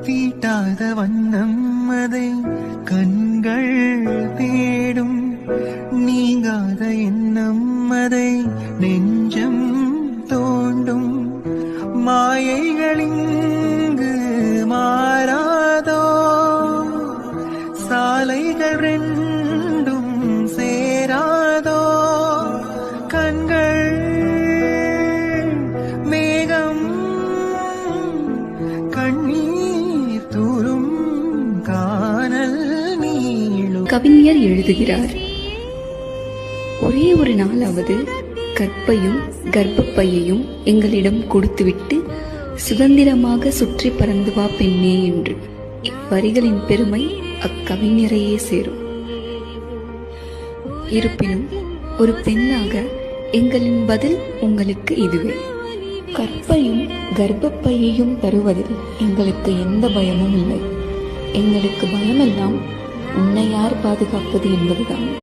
தீட்டாத வண்ணம் அதை கண்கள் தேடும், நீங்காத எண்ணம் அதை நெஞ்சம் தோண்டும். மாயைகளிங்கு மாறாதோ, சாலைகள் ரெண்டும் சேராதோ, கண்கள் மேகம் கண்ணீர் தூரும் காணல் நீளும். கவிஞர் எழுதுகிறார், ஒரே ஒரு நாளாவது கற்பையும் கர்ப்பப்பையையும் எங்களிடம் கொடுத்துவிட்டு சுதந்திரமாக சுற்றி பறந்து வா பெண்ணே என்று. இவ்வரிகளின் பெருமை அக்கவிஞரையே சேரும். இருப்பினும் ஒரு பெண்ணாக எங்களின் பதில் உங்களுக்கு இதுவே. கற்பையும் கர்ப்பப்பையையும் தருவதில் எங்களுக்கு எந்த பயமும் இல்லை. எங்களுக்கு பயமெல்லாம் உன்னை யார் பாதுகாப்பது என்பதுதான்.